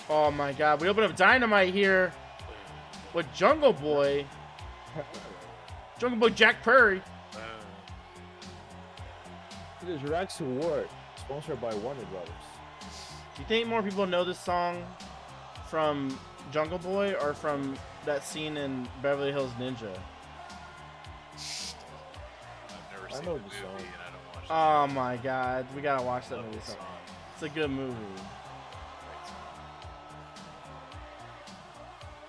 Oh my god, we open up Dynamite here with Jungle Boy. Jungle Boy Jack Perry. It is Rex Award, sponsored by Warner Brothers. Do you think more people know this song from Jungle Boy or from that scene in Beverly Hills Ninja? I've never seen know the the movie song. and I don't watch Oh my god, we gotta watch that Love movie. the song. It's a good movie. Great song.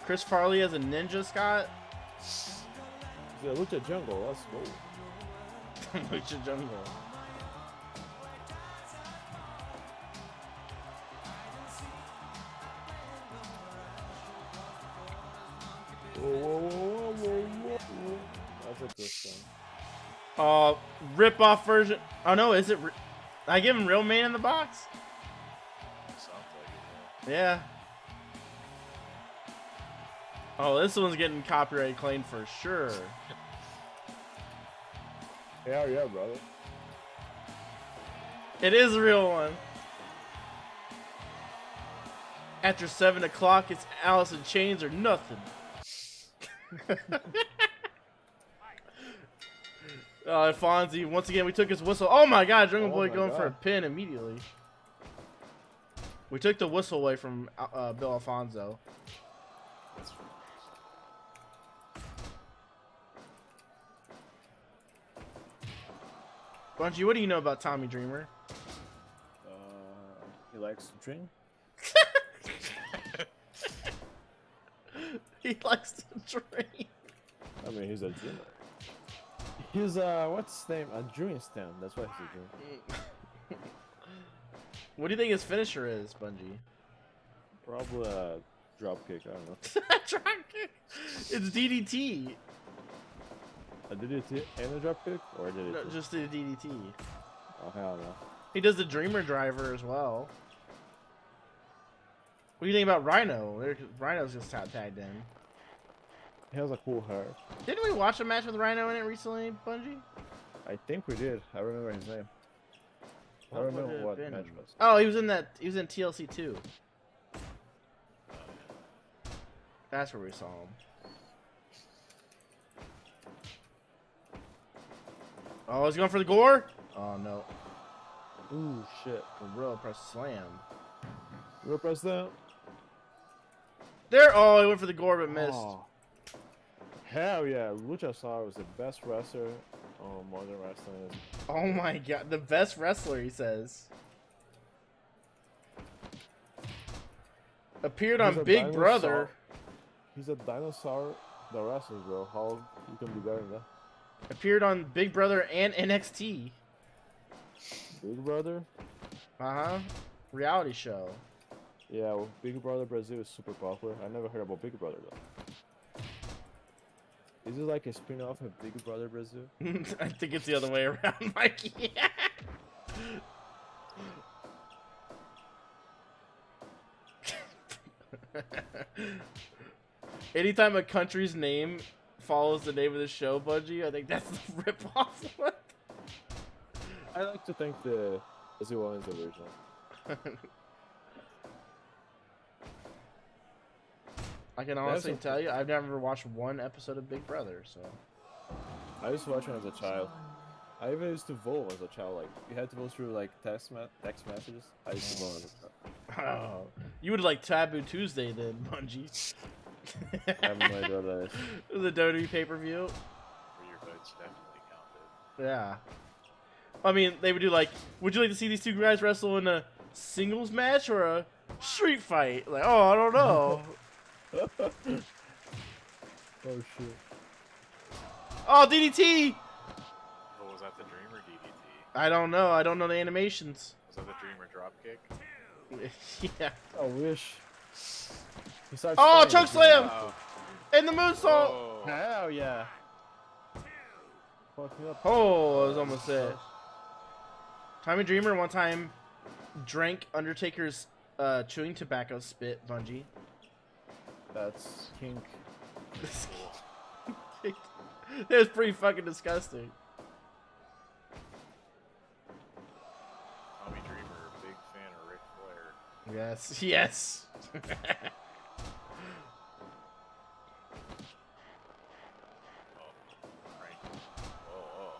Chris Farley as a ninja, Scott. Yeah, look at Jungle, let's go. Lucha Jungle. Whoa. That's a good song. Rip-off version. Oh no, is it? I give him real man in the box? Sounds like it. Yeah. Oh, this one's getting copyright claimed for sure. Hell yeah, brother. It is a real one. After 7 o'clock, it's Alice in Chains or nothing. Fonzie, once again, we took his whistle. Oh my god, Jungle Boy going for a pin immediately. We took the whistle away from Bill Alfonso. Bungie, what do you know about Tommy Dreamer? He likes to drink. He likes to drink. I mean, he's a dreamer. He's what's his name? A dream stem. That's what he's doing. What do you think his finisher is, Bungie? Probably a drop kick. I don't know. It's DDT. A DDT and a drop kick, or a DDT? No, just a DDT. Oh hell no. He does the Dreamer Driver as well. What do you think about Rhino? Rhino's just tagged in. He has a cool hair. Didn't we watch a match with Rhino in it recently, Bungie? I think we did. I remember his name. I don't know what match was. Oh, he was in TLC 2. That's where we saw him. Oh, he's going for the gore? Oh no. Ooh shit. Real press slam. Real press that. There. Oh, he went for the gore but missed. Oh. Hell yeah, Luchasaurus was the best wrestler on modern wrestling. Oh my god, the best wrestler, he says. Appeared on Big Brother. He's a dinosaur that wrestles, bro. How you can be better than that? Appeared on Big Brother and NXT. Big Brother? Uh-huh. Reality show. Yeah, well, Big Brother Brazil is super popular. I never heard about Big Brother though. Is it like a spin-off of Big Brother Brazil? I think it's the other way around, Mikey. Anytime a country's name follows the name of the show, Bungie, I think that's the rip-off one. I like to think the Brazil one is the original. I can honestly tell you, I've never watched one episode of Big Brother, so. I used to watch it as a child. I even used to vote as a child. Like, you had to go through like text messages. I used to vote as a child. Oh, you would like Taboo Tuesday then, Bungie. I have no idea what that is. The WWE pay-per-view. Where your votes definitely counted. Yeah. I mean, they would do like, would you like to see these two guys wrestle in a singles match or a street fight? Like, oh, I don't know. Oh shit. Oh, DDT! Oh, was that the Dreamer DDT? I don't know. I don't know the animations. Was that the Dreamer dropkick? Yeah. I wish. Oh, choke slam! Oh. And the moonsault! Oh. Hell yeah. Fuck me up. Oh, that was almost it. Tommy Dreamer one time drank Undertaker's chewing tobacco spit, Bungie. That's kink. It was pretty fucking disgusting. Tommy Dreamer, big fan of Ric Flair. Yes, yes. Right. Oh, okay.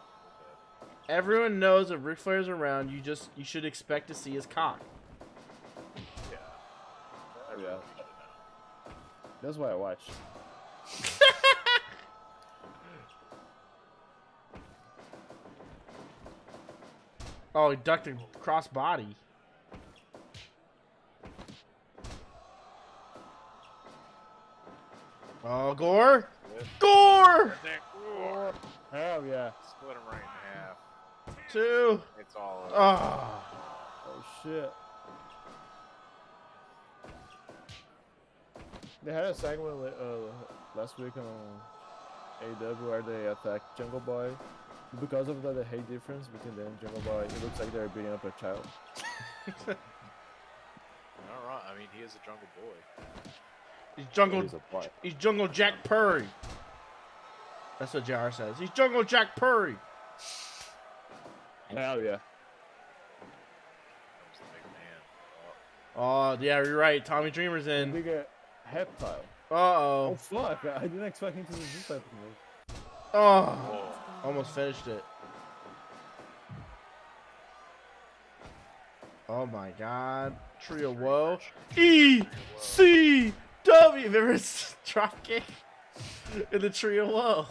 Everyone knows if Ric Flair's around, you should expect to see his cock. Yeah. Yeah. Everyone should know. That's why I watch. Oh, he ducked a cross body. Oh, Gore! Gore! Or Hell yeah. split him right in half. 2. It's all over. Oh. Oh shit. They had a segment last week on AEW where they attacked Jungle Boy. Because of the height difference between them and Jungle Boy, it looks like they're beating up a child. Not wrong. I mean, he is a jungle boy. He's Jungle Jack Perry. That's what JR says. He's Jungle Jack Perry. Hell yeah. Comes the big man. Oh, yeah, you're right. Tommy Dreamer's in. Bigger reptile. Uh-oh. Oh fuck, I didn't expect him to do this type of move. Oh. Whoa. Almost finished it. Oh my god. Trio Woe. E-C-W. Remember drop kick in the Trio Woe.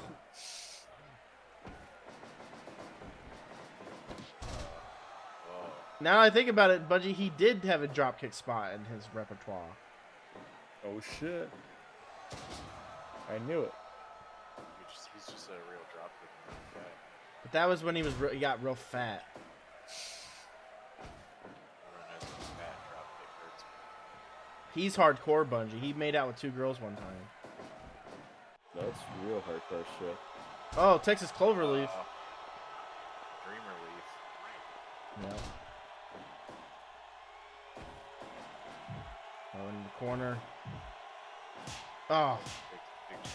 Whoa. Now I think about it, Budgie, he did have a drop kick spot in his repertoire. Oh shit. I knew it. He's just a real dropkick guy. But that was when he got real fat. Everyone knows his fat dropkick hurts me. He's hardcore, Bungie. He made out with 2 girls one time. That's real hardcore shit. Oh, Texas Cloverleaf. Dreamer leaf. Yeah. Oh, in the corner. Oh. Big chops.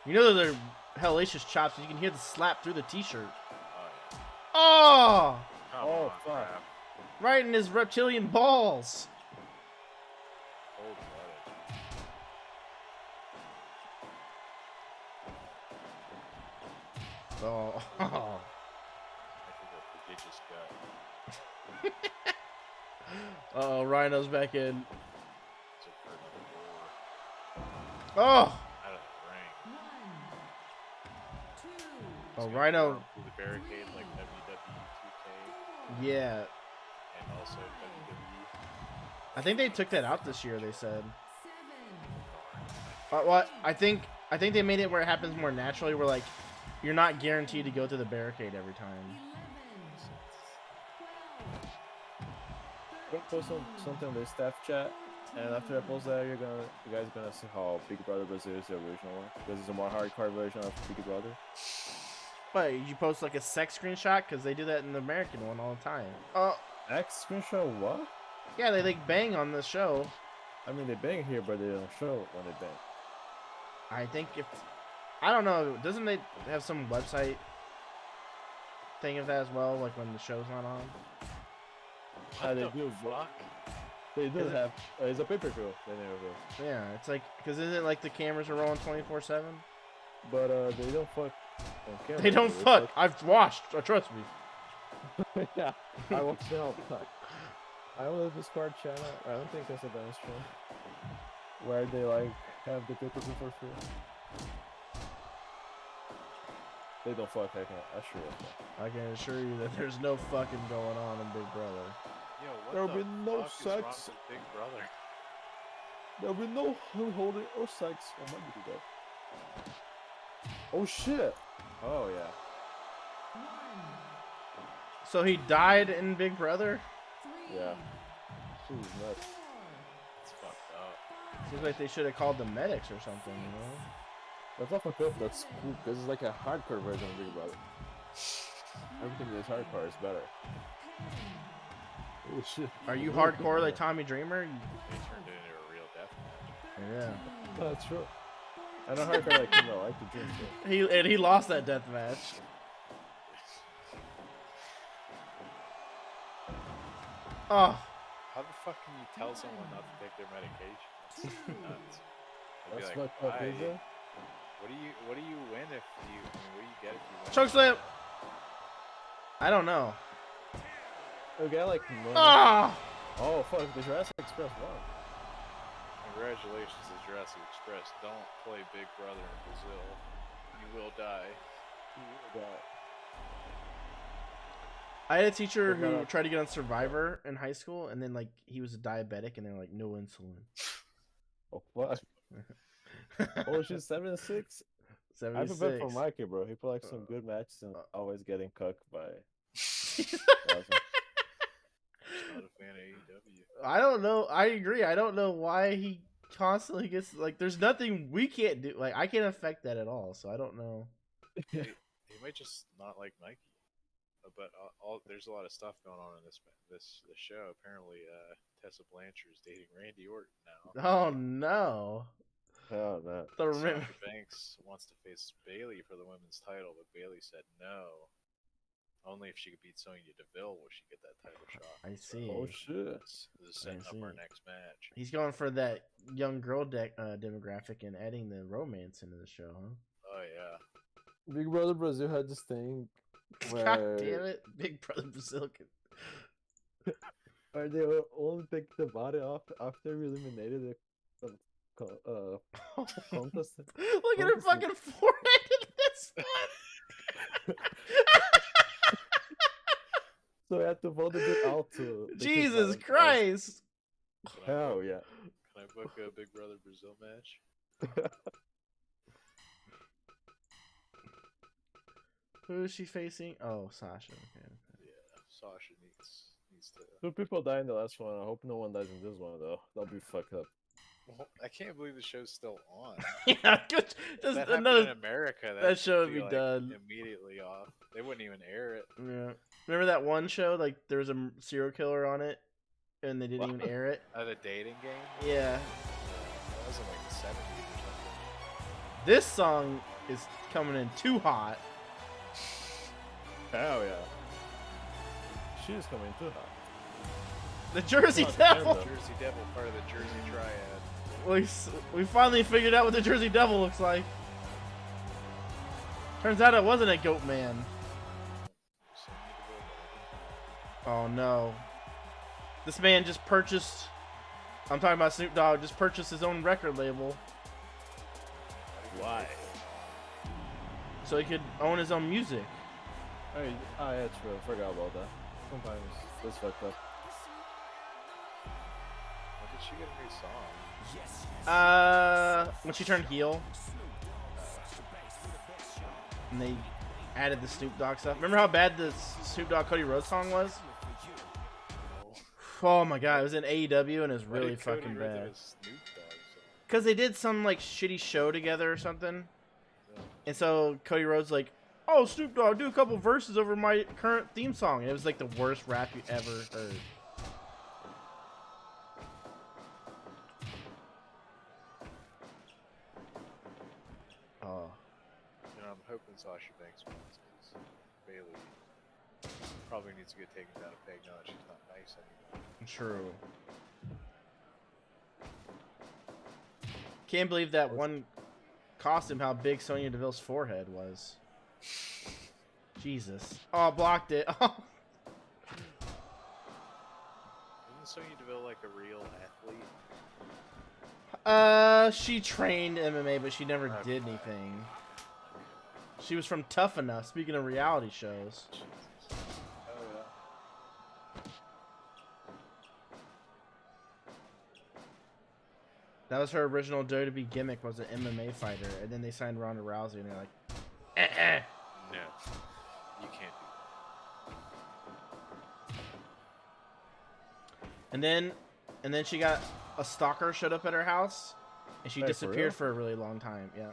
You know those are hellacious chops. You can hear the slap through the t-shirt. Oh, yeah. Oh! Come Oh, on, fuck. crap. Right in his reptilian balls. Cold-blooded. Oh. I think a prodigious gut. Uh-oh, Rhino's back in. Took for another door. Oh! Out of the ring. Oh, He's gonna Rhino. run through the barricade like WWE 2K Yeah. and also WWE. I think they took that out this year, they said. What? I think they made it where it happens more naturally, where, like, you're not guaranteed to go through the barricade every time. I'm gonna post something in the staff chat, and after I post that, you guys are gonna see how Big Brother Brazil is the original one, because it's a more hardcore version of Big Brother. But you post, like, a sex screenshot? Because they do that in the American one all the time. X screenshot what? Yeah, they, like, bang on the show. I mean, they bang here, but they don't show when they bang. I think if... I don't know. Doesn't they have some website thing of that as well? Like, when the show's not on? What They the do, but fuck? they do Is it- have. It's a pay-per-view. They never do. Yeah, it's like... Because isn't it like the cameras are rolling 24/7? But they don't fuck on camera. They don't fuck. I've watched. Trust me. Yeah, I watch it all the time. I only have Discord channel. I don't think that's a dance stream where they like have the pay-per-view for free. They don't fuck. I can assure you. I can assure you that there's no fucking going on in Big Brother. Yo, what There'll the be no fuck is wrong sex. with Big Brother? There'll be no holding or sex on Monday today. Oh shit! Oh yeah. So he died in Big Brother? Yeah. She's nuts. It's fucked up. Seems like they should have called the medics or something, you know? That's not fucked up. That's cool because it's like a hardcore version of Big Brother. Everything that's hardcore is better. Oh shit. Are you hardcore like Tommy Dreamer? They turned it into a real death match. Yeah. That's true. I know hardcore like I like to drink too. He lost that death match. Oh, How the fuck can you tell someone not to take their medication? That's nuts. I'd be That's like, fucked up, why? is it? What do you win if you? I mean, what do you get if you win? Choke slam. I don't know. Okay, like. Ah! Oh fuck! The Jurassic Express won. Congratulations to Jurassic Express. Don't play Big Brother in Brazil. You will die. I had a teacher But who tried to get on Survivor in high school, and then like he was a diabetic, and they're like, no insulin. Oh fuck! Oh, she's 7-6. I have a bet 76. for Mikey, bro. He put like some good matches and always getting cucked by. Not a fan of AEW. I don't know. I agree. I don't know why he constantly gets like. There's nothing we can't do. Like I can't affect that at all. So I don't know. He might just not like Nike. But there's a lot of stuff going on in this show. Apparently, Tessa Blanchard is dating Randy Orton now. Oh no. Oh no. The Sasha Banks wants to face Bailey for the women's title, but Bailey said no. Only if she could beat Sonya Deville will she get that title shot. I see. Oh shit. This is setting up our next match. He's going for that young girl demographic and adding the romance into the show, huh? Oh yeah. Big Brother Brazil had this thing where God damn it, Big Brother Brazil. where they will only take the body off after we eliminated the contest. Look at her fucking forehead in this one. So we had to vote it out to. Jesus Christ! Hell yeah. Can I book a Big Brother Brazil match? Who is she facing? Oh, Sasha. Okay. Yeah, Sasha needs to. 2 people died in the last one. I hope no one dies in this one though. That'll be fucked up. Well, I can't believe the show's still on. Yeah, good. If Just that happened another. in America, that show would be like, done. immediately off. They wouldn't even air it. Yeah. Remember that one show? Like there was a serial killer on it, and they didn't even air it. The dating game. Yeah. That was in like the 70s or something. This song is coming in too hot. Hell yeah. She is coming too hot. The Jersey Oh, Devil. damn, Jersey Devil, part of the Jersey Triad. We finally figured out what the Jersey Devil looks like. Turns out it wasn't a goat man. Oh no. This man just purchased. I'm talking about Snoop Dogg. Just purchased his own record label Why? so he could own his own music. Hey, yeah, true. I forgot about that. Sometimes it's fucked up. When did she get a new song? When she turned heel, and they added the Snoop Dogg stuff. Remember how bad the Snoop Dogg Cody Rhodes song was? Oh my god, it was in AEW and it was really fucking bad. Because they did some like shitty show together or something, and so Cody Rhodes like, oh Snoop Dogg, do a couple verses over my current theme song. And it was like the worst rap you ever heard. Oh. You know, I'm hoping Sasha Banks wins because Bailey probably needs to get taken down a peg now that she's not nice anymore. True. Can't believe that one costume, how big Sonya Deville's forehead was. Jesus. Oh, blocked it. Oh. Isn't Sonya Deville like a real athlete? She trained MMA, but she never did anything. She was from Tough Enough, speaking of reality shows. That was her original WWE gimmick, was an MMA fighter, and then they signed Ronda Rousey, and they're like, No, you can't do And then she got a stalker showed up at her house, and she disappeared for a really long time. Yeah.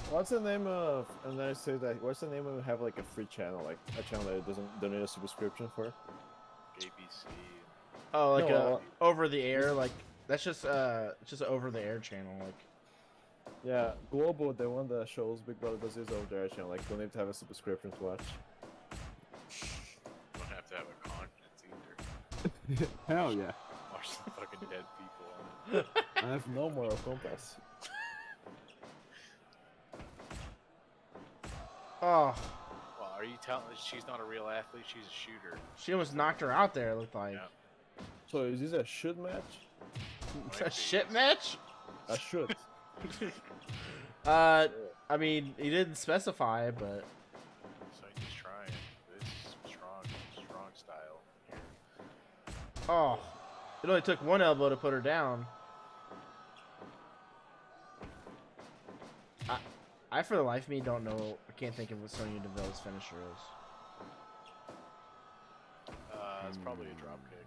What's the name of? And then I say that. What's the name of have like a free channel, like a channel that don't need a subscription for? that. ABC. Oh, like No, a over the air, like that's just an over the air channel, like. Yeah, Global, the one that shows Big Brother Brazil is over there channel. Like, don't need to have a subscription to watch. You don't have to have a conscience either. Hell yeah. Watch some fucking dead people. I have no moral compass. Oh, Well, are you telling me she's not a real athlete? She's a shooter. she almost knocked her out there. It looked like Yeah. So is this a shoot match? a shit match. A shoot. I mean, he didn't specify, but So he's trying. This is strong style here. oh, it only took one elbow to put her down. I for the life of me don't know. I can't think of what Sonya Deville's finisher is. It's probably a drop kick.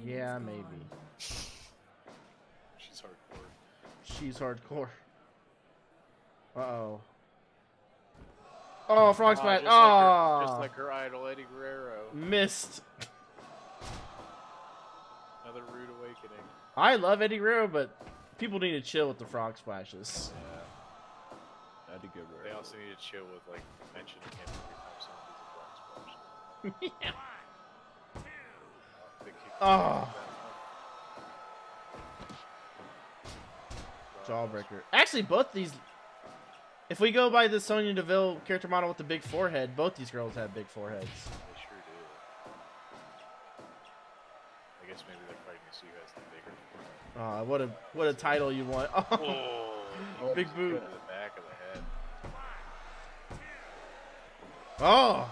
Yeah, maybe. She's hardcore. She's hardcore. Uh-oh. Oh, frog splash. Just like her idol, Eddie Guerrero. Missed. Another rude awakening. I love Eddie Guerrero, but people need to chill with the frog splashes. Yeah. Eddie Guerrero. They also need to chill with, like, mentioning him every time someone does a frog splash. Big kick. Oh. Jawbreaker. Actually, both these... If we go by the Sonya Deville character model with the big forehead, both these girls have big foreheads. They sure do. I guess maybe they're fighting to see who has the bigger. What a title you want. Oh, big boot. To the back of the head. Oh.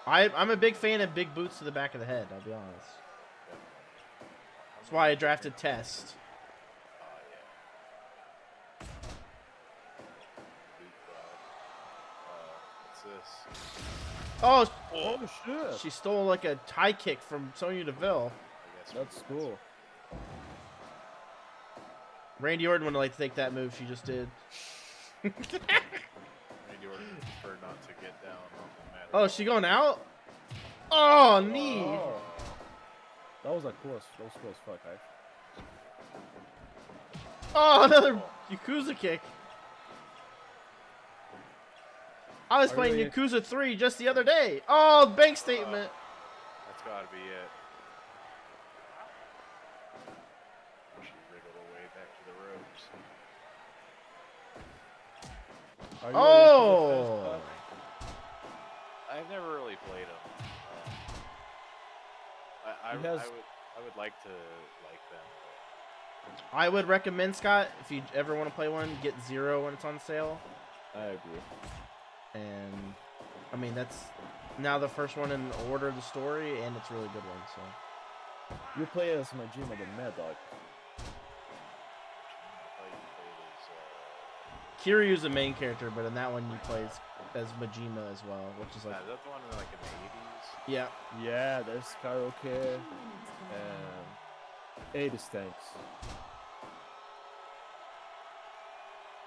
I'm a big fan of big boots to the back of the head, I'll be honest. That's why I drafted Test. Oh, Oh shit! she stole like a high kick from Sonya Deville. That's cool. Randy Orton would like to take that move she just did. Randy Orton preferred not to get down on the mat. Oh, is she going out? Oh, knee. Oh. That was close fuck, Oh, another Yakuza kick. I was playing Yakuza 3 just the other day. Oh, bank statement. That's gotta be it. She wriggled away back to the ropes. Oh. I've never really played them. I would like to like them. I would recommend, Scott, if you ever want to play one, get 0 when it's on sale. I agree. And I mean, that's now the first one in order of the story, and it's a really good one. So you play as Majima the Mad Dog. Kiryu's the main character, but in that one you play as Majima as well, which is like. Is that the one in like in the 80s? Yeah. Yeah, there's karaoke and 80s tanks.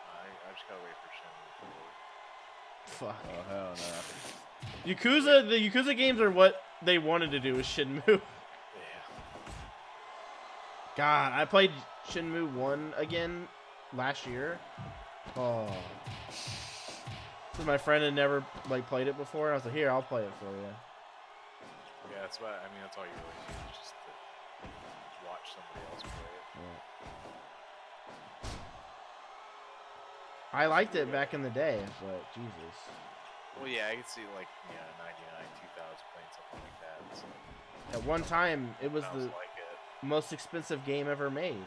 I just gotta wait for Shenmue 4. Fuck. Oh hell no. Yakuza, the Yakuza games are what they wanted to do with Shenmue. Yeah. God, I played Shenmue 1 again last year. Oh. Because my friend had never like played it before. I was like, here, I'll play it for you. Yeah, that's what I mean. That's all you really do is just to watch somebody else play it. Yeah. I liked it back in the day, but Jesus. Well, yeah, I could see like 99, 2000 playing something like that. So At one time, it was the like it. most expensive game ever made.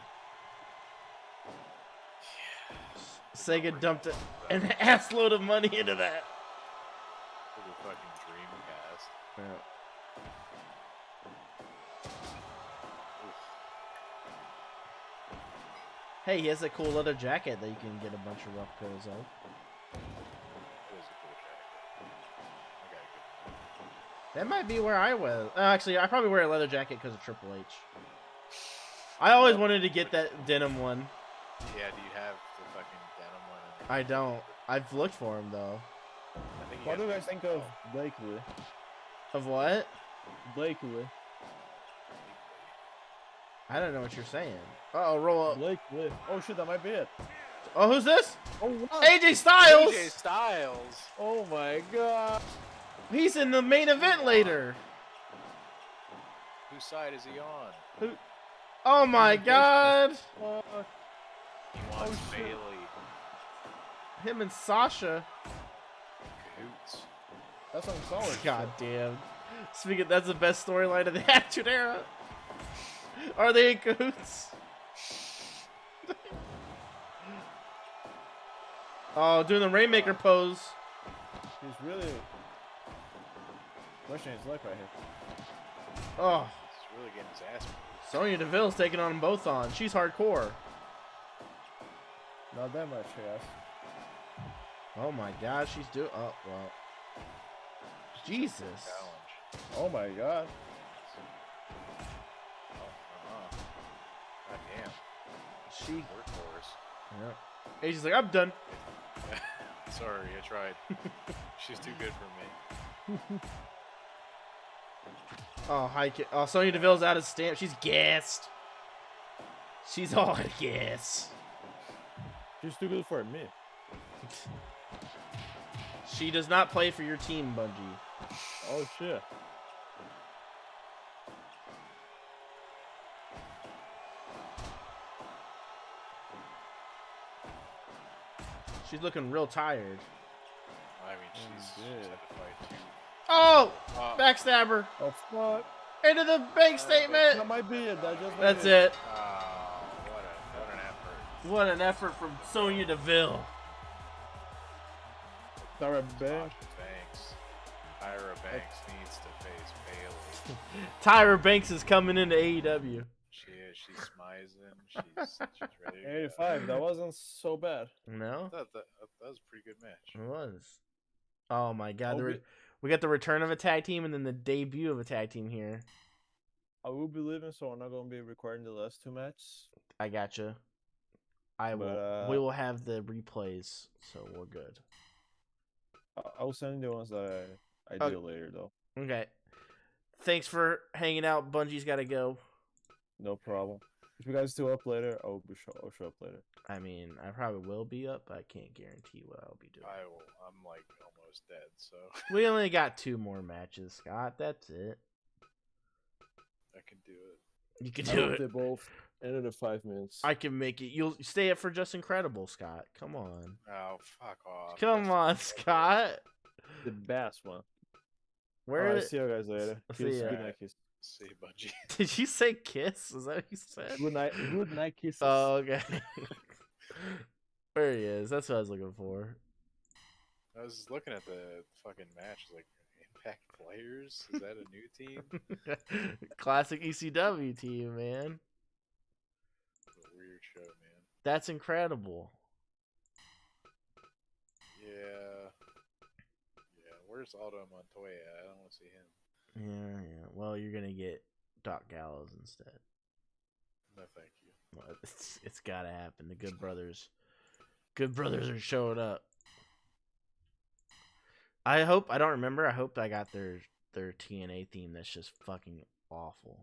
Sega dumped an assload of money into that. For the fucking Dreamcast. Yeah. Hey, he has a cool leather jacket that you can get a bunch of replicas of. It was a cool jacket. I got a good. That might be where I was. Actually, I probably wear a leather jacket because of Triple H. I always wanted to get that denim one. Yeah, do you have the fucking denim one? I don't. I've looked for him though. I think What do you guys think of Blakely? Of what? Blakely. I don't know what you're saying. Uh-oh, roll up. Blakely. Oh shit, that might be it. Oh, who's this? Oh wow. AJ Styles! AJ Styles. Oh my god. He's in the main event later. Whose side is he on? Who? Oh my God! He wants Bailey. Him and Sasha. Cahoots. That's some solid. God damn. Speaking, that's the best storyline of the Attitude Era. Are they in cahoots? Oh, doing the Rainmaker pose. He's really pushing his luck right here. Oh. He's really getting his ass beat. Sonya Deville's taking on them both on. She's hardcore. Not that much, yes. Oh my God, she's doing. Oh well. Jesus. Oh my God. God damn. She. Workhorse. Yeah. Asia's like, I'm done. Sorry, I tried. She's too good for me. Oh, high kick. Oh, Sonya Deville's out of stamp. She's gassed. She's all out of gas. She's too good for me. She does not play for your team, Bungie. Oh shit. She's looking real tired. I mean, she's had to fight too. Oh! Backstabber. Oh fuck. Into the bank statement. That might be it. That's it. Oh, what an effort. What an effort from Sonya Deville. Tyra Banks. Tyra Banks needs to face Bailey. Tyra Banks is coming into AEW. She is. She's smizing. She's ready to 85. That wasn't so bad. No? that was a pretty good match. It was. Oh my God. Oh, We got the return of a tag team and then the debut of a tag team here. I will be leaving, so I'm not gonna be recording the last two matches. I gotcha. I will. We will have the replays, so we're good. I'll send you the ones that I do later, though. Okay. Thanks for hanging out. Bungie's got to go. No problem. If you guys still up later, I'll show up later. I mean, I probably will be up, but I can't guarantee what I'll be doing. I will. I'm like almost dead, so We only got 2 more matches, Scott. That's it. I can do it. You can I do hope it. They both ended in 5 minutes. I can make it. You'll stay up for Just Incredible, Scott. Come on. Oh, fuck off. Come on, Scott. The best one. Where? Alright, see you guys later. See ya. Good night, kiss. See you, Bungie. Did you say kiss? Is that what you said? Good night, kisses. Oh, okay. Where he is. That's what I was looking for. I was just looking at the fucking match, like, Impact Players? Is that a new team? Classic ECW team, man. It's a weird show, man. That's incredible. Yeah. Where's Aldo Montoya? I don't want to see him. Yeah. Well, you're gonna get Doc Gallows instead. No, thank you. Well, it's gotta happen. The Good Brothers are showing up. I hope. I don't remember. I hope I got their TNA theme. That's just fucking awful.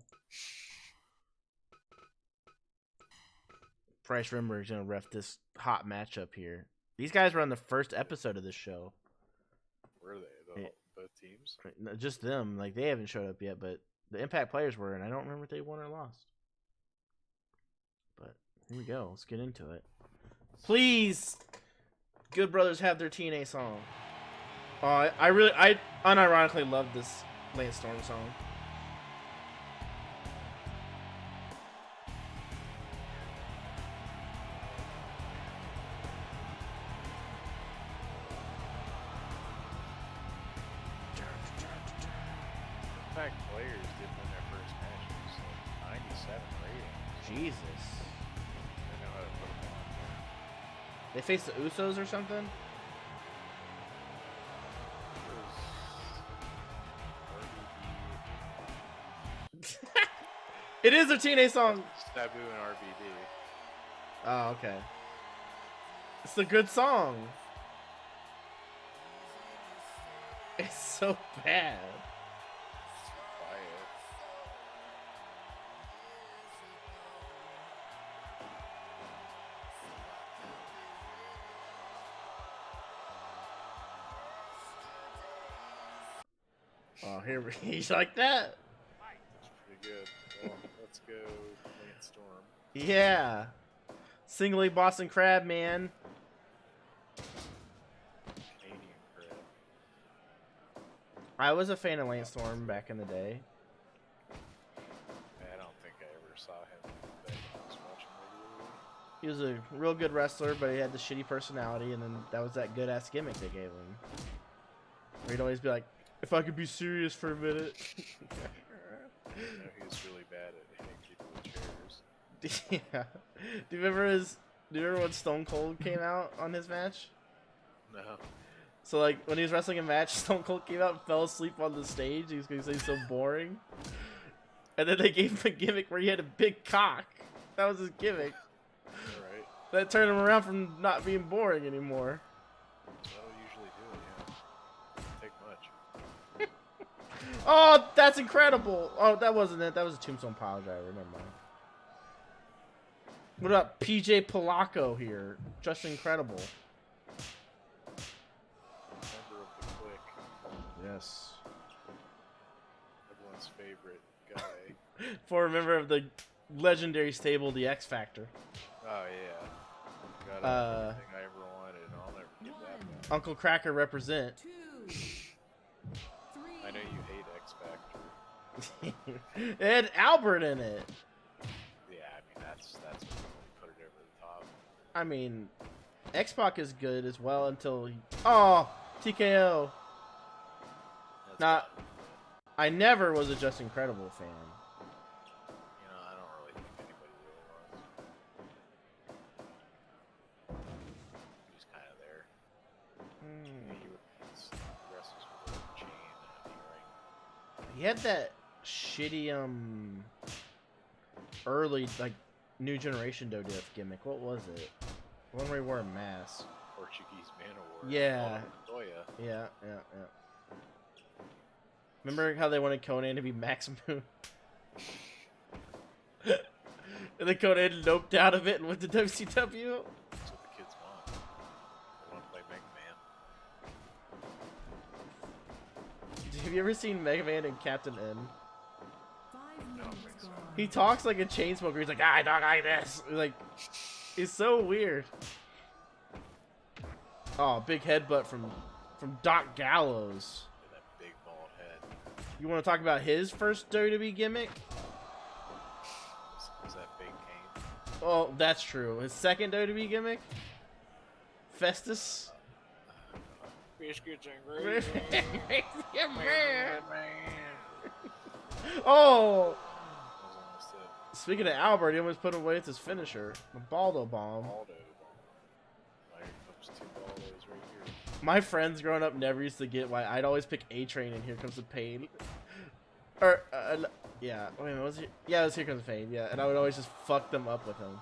Bryce Rimmer is gonna ref this hot matchup here. These guys were on the first episode of this show. Were they? Both teams? Just them. Like, they haven't showed up yet, but the Impact players were, and I don't remember if they won or lost. But here we go. Let's get into it. Please, Good Brothers have their TNA song. Oh, I unironically love this Lance Storm song. Impact Players didn't win their first match. It was like 97 rating. Jesus. They know how to put them on. They faced the Usos or something? It is a TNA song. Sabu and RVD. Oh, okay. It's a good song. It's so bad. Quiet. Oh, here we he's like that. It's pretty good. Let's go, Lance Storm. Yeah. Single leg Boston Crab, man. Canadian Crab. I was a fan of Lance Storm back in the day. I don't think I ever saw him back when I was watching regularly. He was a real good wrestler, but he had the shitty personality, and then that was that good-ass gimmick they gave him. Where he'd always be like, if I could be serious for a minute. You know, he was really bad at hitting people with chairs. Yeah. Do you remember when Stone Cold came out on his match? No. So like when he was wrestling a match, Stone Cold came out and fell asleep on the stage. He was gonna say so boring. And then they gave him a gimmick where he had a big cock. That was his gimmick. Alright. That turned him around from not being boring anymore. That'll usually do it, yeah. Take much. Oh, that's incredible! Oh, that wasn't it. That was a Tombstone Pile Driver. Never mind. What about PJ Polacco here? Just incredible. Member of the Click. Yes. Everyone's favorite guy. For a member of the legendary stable, the X Factor. Oh, yeah. Got everything I ever wanted, and I'll never get that back. Uncle Cracker represent. 2, 3. I know you hate X Factor. It had Albert in it. Yeah, I mean, that's what really put it over the top. I mean, X-Pac is good as well until he... Oh, TKO. That's Nah, bad. I never was a Just Incredible fan. You know, I don't really think anybody really was. He's kind of there. Yeah, he wrestles with a chain and a ring. He had that shitty, early, like, New Generation Dodiff gimmick. What was it? One where he wore a mask. Portuguese Man of War. Yeah. Oh, yeah. Yeah. Remember how they wanted Conan to be Max Moon? And then Conan noped out of it and went to WCW? That's what the kids want. They want to play Mega Man. Have you ever seen Mega Man and Captain N? 5 No, minutes thanks. gone. He talks like a chain smoker. He's like, I talk like this. Like, he's so weird. Oh, big headbutt from Doc Gallows. With that big bald head. You want to talk about his first WWE gimmick? Was that Big Kane? Oh, that's true. His second WWE gimmick? Festus? Biscuits and gravy. Yeah, man. Oh! That was almost it. Speaking of Albert, he almost put away with his finisher. The Baldo Bomb. Baldo. Here comes 2 Baldos right here. My friends growing up never used to get why I'd always pick A-Train and Here Comes the Pain. Or, yeah. Wait a minute, was it? Yeah, it was Here Comes the Pain, yeah. And I would always just fuck them up with him.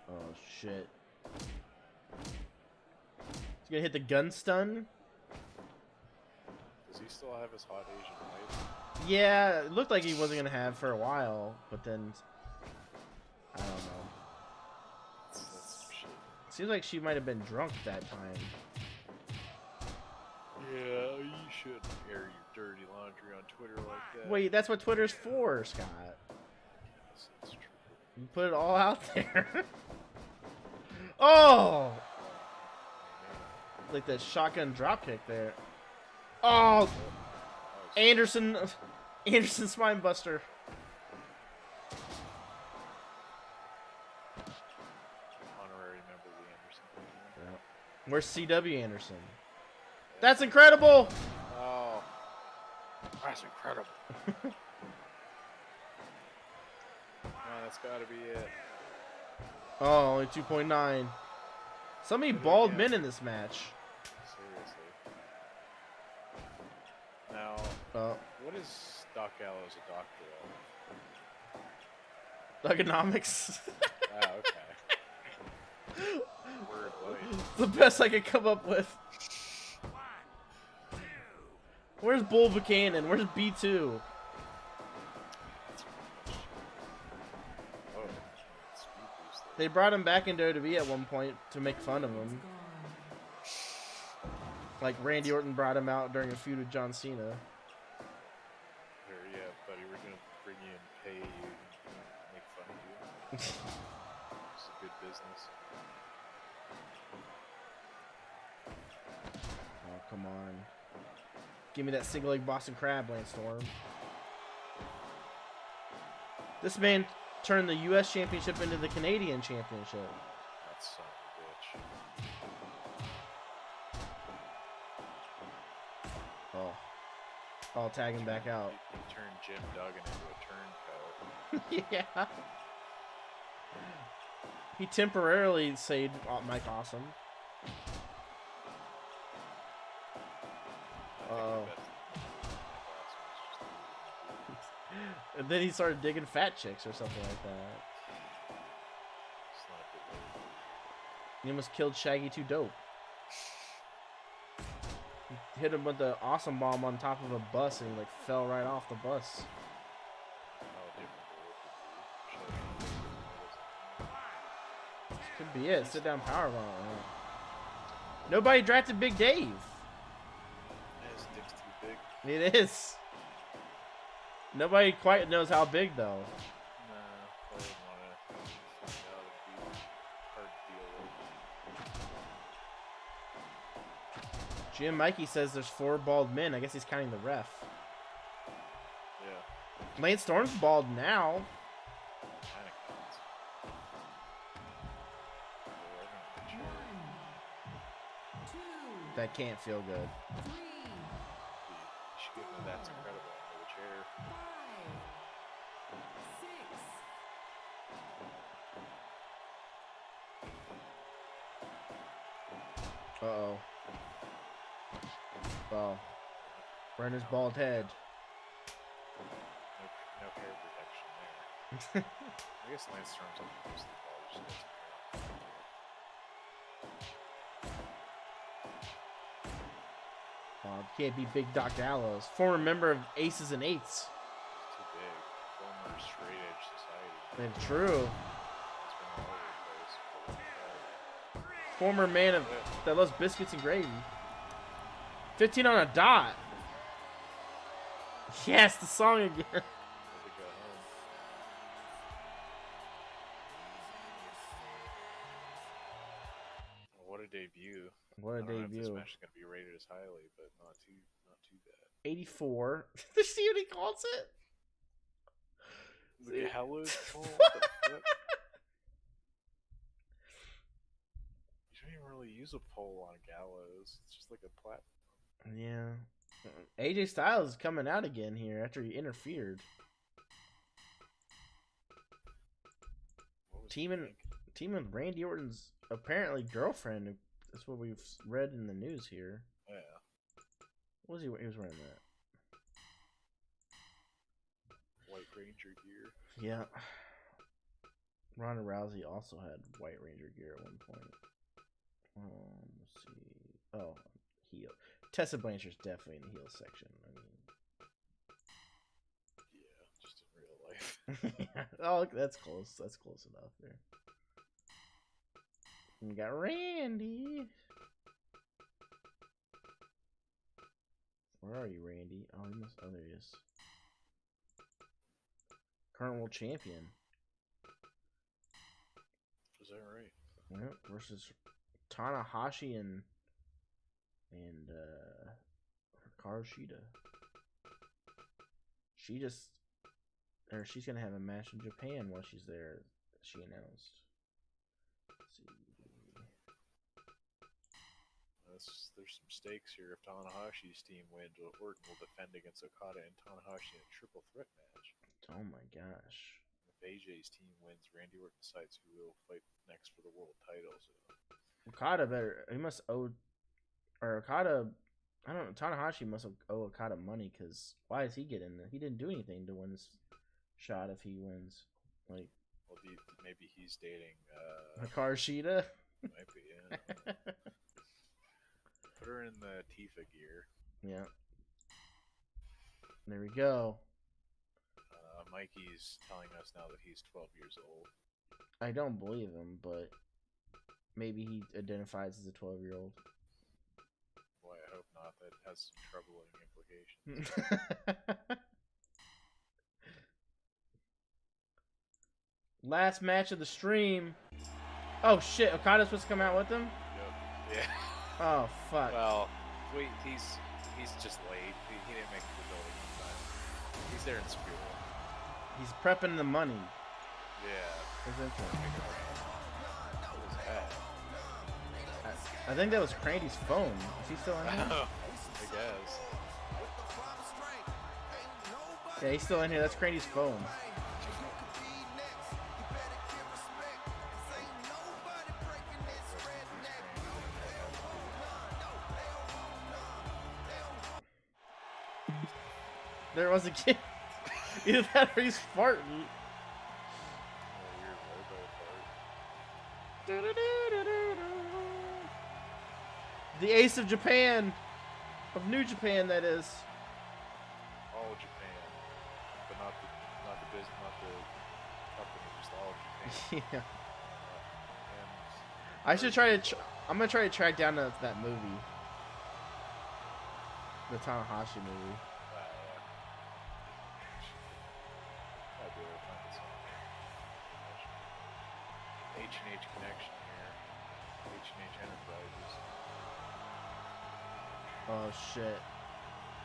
Oh, shit. He's gonna hit the gun stun? Does he still have his hot Asian wife? Yeah, it looked like he wasn't gonna have for a while, but then I don't know. That's some shit. Seems like she might have been drunk that time. Yeah, you shouldn't air your dirty laundry on Twitter like that. Wait, that's what Twitter's for, Scott. Yes, that's true. You put it all out there. Oh! Like that shotgun dropkick there. Oh! Anderson Spinebuster. Honorary member of the Anderson family. Where's CW Anderson? That's incredible! Oh, that's incredible. That's gotta be it. Oh, only 2.9. So many bald men in this match. Seriously. Now, what is Doc Gallows a doctor of? Thugonomics. Ah, okay. Word light. The best I could come up with. Where's Bull Buchanan? Where's B2? Oh, speed boost there. They brought him back in WWE at one point to make fun of him. Gone. Like Randy Orton brought him out during a feud with John Cena. Or, yeah, buddy, we're gonna bring you and pay you and make fun of you. It's a good business. Oh, come on. Give me that single leg Boston Crab, Lance Storm. This man turned the U.S. Championship into the Canadian Championship. That son of a bitch. Oh. I'll tag him back out. He turned Jim Duggan into a turncoat. Yeah. He temporarily saved Mike Awesome. Uh-oh. And then he started digging fat chicks or something like that. He almost killed Shaggy 2 Dope. He hit him with the awesome bomb on top of a bus and he like fell right off the bus. Could be it. Sit down powerbomb. Nobody drafted Big Dave. His dick's too big. It is. Nobody quite knows how big though. Nah, I wouldn't want to find out. It'd be hard to deal with. Jim Mikey says there's 4 bald men. I guess he's counting the ref. Yeah. Lance Storm's bald now. Kinda counts. That can't feel good. You should give him That's Incredible under the chair. Uh-oh. Oh. Brenner's bald head. No hair protection there. I guess Lance Storm's on mostly bald. Just got some hair. Oh, can't be Big Doc Gallows. Former member of Aces and Eights. He's too big. Former straight edge society. That's true. He's been all over the place. Former man of that loves biscuits and gravy. 15 on a dot. Yes, the song again. Had to go home. What a debut. What a I don't know if this debut. match is gonna be rated as highly, but not too bad. 84. See what he calls it? The Gallows pole? What the fuck? You don't even really use a pole on Gallows. It's just like a platform. Yeah. AJ Styles is coming out again here after he interfered. What was he Teaming thinking? Randy Orton's apparently girlfriend. That's what we've read in the news here. Yeah. What was he? He was wearing that. White Ranger gear. Yeah. Ronda Rousey also had White Ranger gear at one point. Let's see. Oh, heel. Tessa Blanchard's definitely in the heel section. I mean, Yeah, just in real life. oh, that's close. That's close enough there. We got Randy. Where are you, Randy? Oh, he must. Oh, there he is. Current world champion. Is that right? Yep, versus Tanahashi and Hikaru Shida. She's gonna have a match in Japan while she's there. She announced. Let's see. There's some stakes here. If Tanahashi's team wins, Orton will defend against Okada and Tanahashi in a triple threat match. Oh my gosh. If AJ's team wins, Randy Orton decides who will fight next for the world title. So Okada better. He must owe, or Okada. I don't know. Tanahashi must owe Okada money because why is he getting? He didn't do anything to win this shot. If he wins, like, well, maybe he's dating. Hikaru Shida. Might be. Yeah. Put her in the Tifa gear. Yeah. There we go. Mikey's telling us now that he's 12 years old. I don't believe him, but maybe he identifies as a 12-year-old. Boy, I out that has some troubling implications. Last match of the stream. Oh shit, Okada's supposed to come out with them? Yep. Yeah. Oh fuck. Well, wait, he's just late. He didn't make the building on time. He's there in spirit. He's prepping the money. Yeah. What's into it? What was that? I think that was Crandy's phone. Is he still in here? I guess. Yeah, he's still in here. That's Crandy's phone. There was a kid. Either that or he's farting. The ace of Japan. Of New Japan, that is. All Japan. But not the business, not the company, just all Japan. Yeah. And I should try to. I'm gonna try to track down that movie. The Tanahashi movie. I'd be able to find some H&H connection here. H&H Enterprises. Oh shit.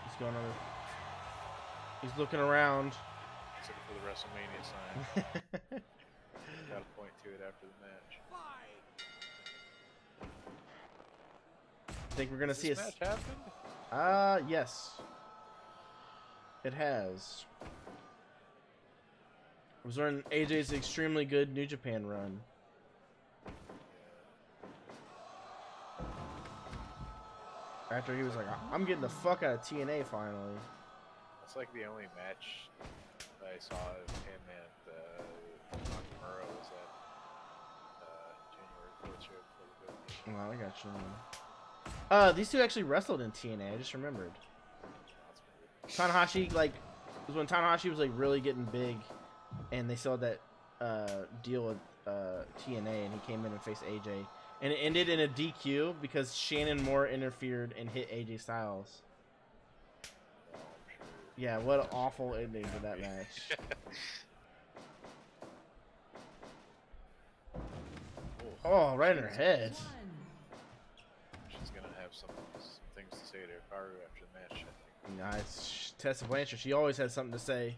He's going on. He's looking around. He's looking for the WrestleMania sign. Got to point to it after the match. I think we're gonna see This a. match happened? Yes. It has. It was during AJ's extremely good New Japan run. After he was like, I'm getting the fuck out of TNA finally. It's like the only match I saw of him and Nakamura was at January 4th show before the building. Well, I got you. These two actually wrestled in TNA. I just remembered. Tanahashi, like, it was when Tanahashi was like really getting big, and they still had that deal with TNA, and he came in and faced AJ, and it ended in a DQ because Shannon Moore interfered and hit AJ Styles. Yeah, what an awful ending to that match. Oh, right in her head. She's gonna have some things to say to Hikaru after the match, I think. Nice. Tessa Blanchard, she always has something to say.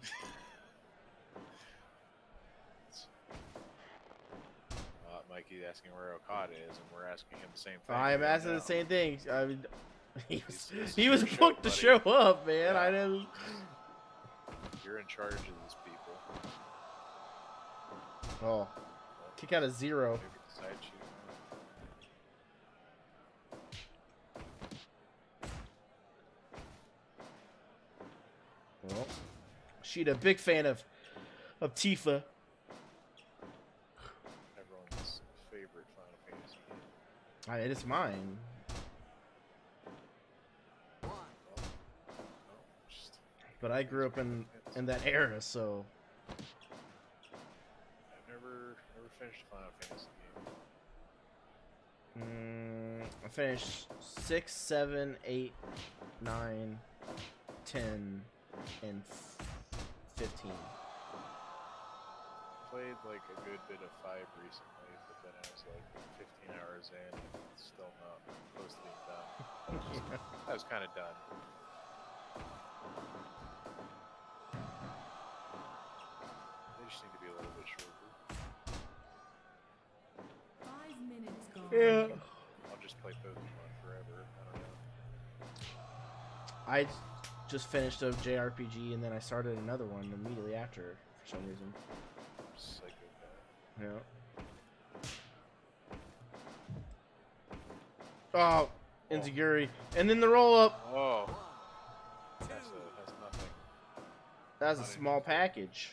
Mikey asking where Okada is, and we're asking him the same thing. I am right asking now. the same thing. I mean, This he is was your show, booked to buddy. show up, man. Yeah. I didn't. You're in charge of these people. Oh, kick out of 0. Maybe decide you. Well, Sheeta, big fan of Tifa. Everyone's favorite Final Fantasy game. It is mine. No, just But I grew up in that era, so I've never finished a Final Fantasy game. I finished 6, 7, 8, 9, 10, and 15. Played like a good bit of 5 recently, but then I was like 15 hours in and still not close to being done. I was kind of done. They just need to be a little bit shorter. 5 minutes gone. Yeah. I'll just play Pokemon forever. I don't know. I just finished a JRPG and then I started another one immediately after for some reason. Psychopath. Yeah. Oh, Enziguri. And then the roll up. Oh. That's nothing. That was a small package.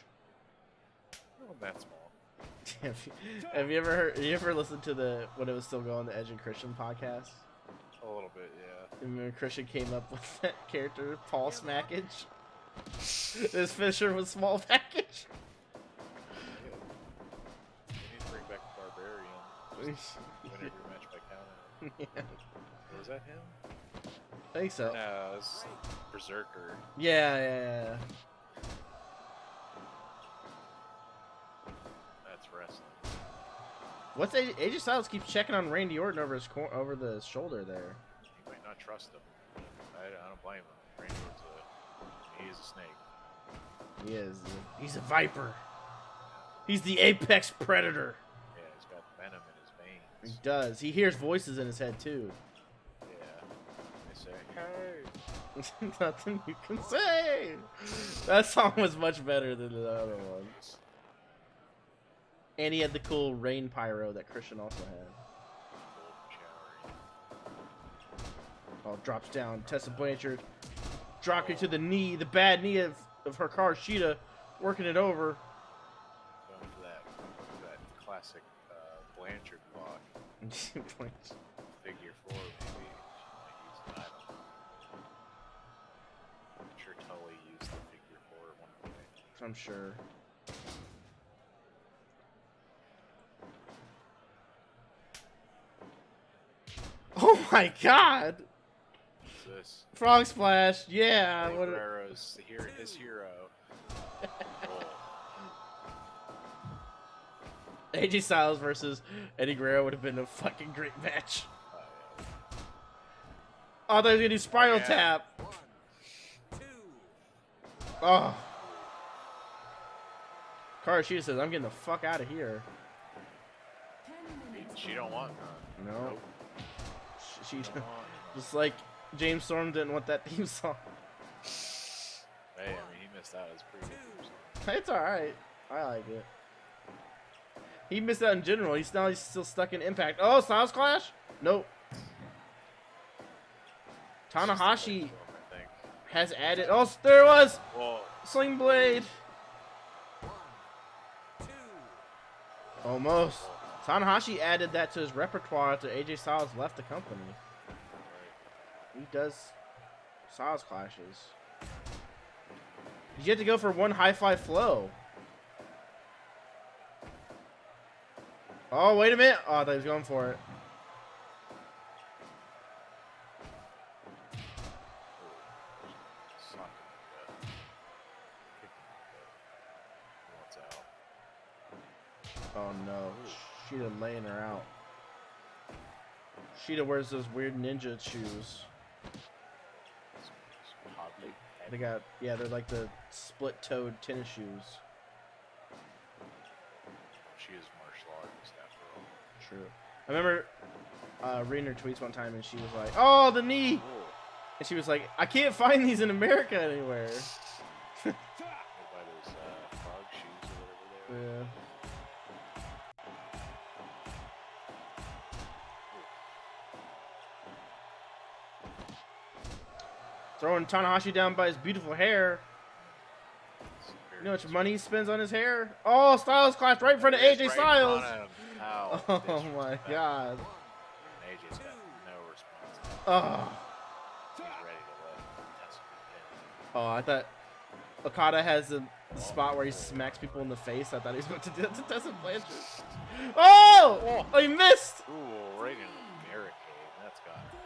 Not that small. Have you ever heard? You ever listened to the when it was still going, the Edge and Christian podcast? A little bit, yeah. And when Christian came up with that character, Paul Smackage. His Fisher was small package. You need to bring back the Barbarian. Just win every match by counting. Yeah. Was that him? I think so. No, it's Berserker. Yeah. That's wrestling. What's AJ Styles keeps checking on Randy Orton over over the shoulder there. You might not trust him. I don't blame him. Randy Orton's he is a snake. He is. He's a viper. He's the apex predator. Yeah, he's got venom in his He veins. does. He hears voices in his head too. Yeah. They say, hey. Nothing you can say. That song was much better than the other ones. And he had the cool rain pyro that Christian also had. Oh, drops down. Tessa Blanchard dropping to the knee, the bad knee of Hikaru Shida, working it over. Going for that classic Blanchard block. Figure 4, maybe. She might use it. I don't know. I'm sure Tully used the figure 4 at one point. I'm sure. Oh my god! What's this? Frog splash, yeah. What Guerrero's his hero. Oh. AJ Styles versus Eddie Guerrero would have been a fucking great match. Yeah. Oh, they're gonna do spiral Yeah. tap. Oh. Karashida says, I'm getting the fuck out of here. 10 minutes She don't want none. No. Nope. She Don't want none. just like James Storm didn't want that theme song. Hey, I mean, he missed out. It's pretty good. Song. It's alright. I like it. He missed out in general. He's still stuck in Impact. Oh, Styles Clash? Nope. Tanahashi I think. has added. Oh, there it was. Well, Sling Blade. Almost. Tanahashi added that to his repertoire after AJ Styles left the company. He does Styles Clashes. You have to go for one high-fly flow. Oh, wait a minute. Oh, I thought he was going for it. Oh no, Sheeta laying her out. Sheeta wears those weird ninja shoes. They got, yeah, they're like the split-toed tennis shoes. She is martial artist after all. True. I remember reading her tweets one time, and she was like, "Oh, the knee," and she was like, "I can't find these in America anywhere." By those frog shoes or whatever they are. Yeah. Throwing Tanahashi down by his beautiful hair. You know how much money he spends on his hair? Oh, Styles Clash right in front of AJ Styles. Oh my god. And AJ's got no response. Oh. He's ready to let Tessa begin. Oh, I thought Okada has the spot where he smacks people in the face. I thought he was about to do that to Tessa Blanchard. Oh! Oh, he missed! Ooh, right in the barricade. That's got it.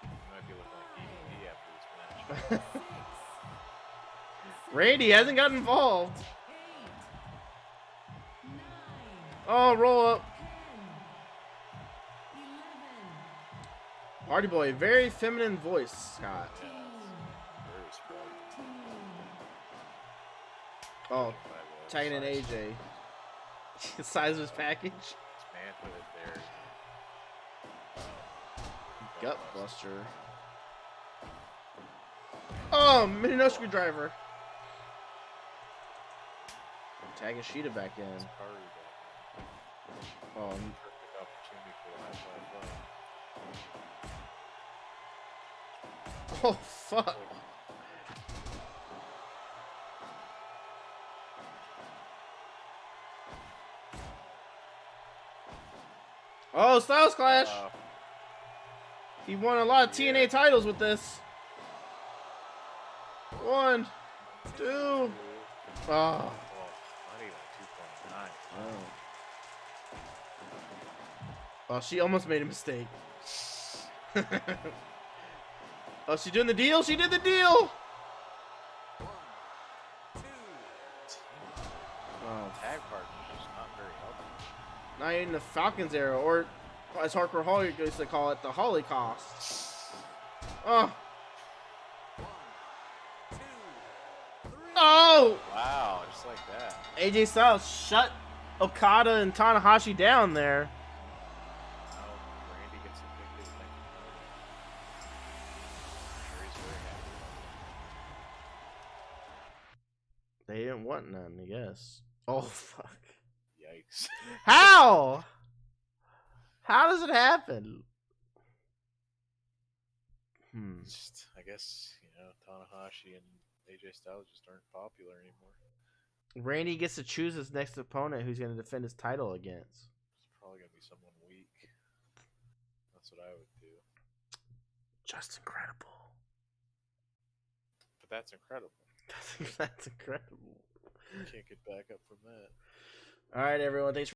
He might be looking like DDP after this match. Randy hasn't got involved. Oh, roll up. Hardy Boy, very feminine voice, Scott. Yeah, very sprung. Oh, By the tagging in size- AJ. The size of his package. This man put it there. Gut buster. Oh, mini no screwdriver. Tagging Sheeta back in. It's Curry back Oh, in. Perfect opportunity for the high fly flow. oh fuck. Oh, Styles Clash. He won a lot of TNA titles with this. 1, 2. Oh. Not even 2.9. Oh, she almost made a mistake. Oh, she's doing the deal. She did the deal. Oh, Tag partner is not very healthy. not even the Falcon's arrow, or as Hardcore Holly used to call it, the Holocaust. Oh. Oh! Wow, just like that. AJ Styles shut Okada and Tanahashi down there. Now Randy gets a big hit. I'm sure he's very happy. They didn't want none, I guess. Oh, fuck. Yikes. How? How does it happen? Just, I guess, Tanahashi and AJ Styles just aren't popular anymore. Randy gets to choose his next opponent who's going to defend his title against. It's probably going to be someone weak. That's what I would do. Just incredible. But that's incredible. That's incredible. You can't get back up from that. All right, everyone. Thanks for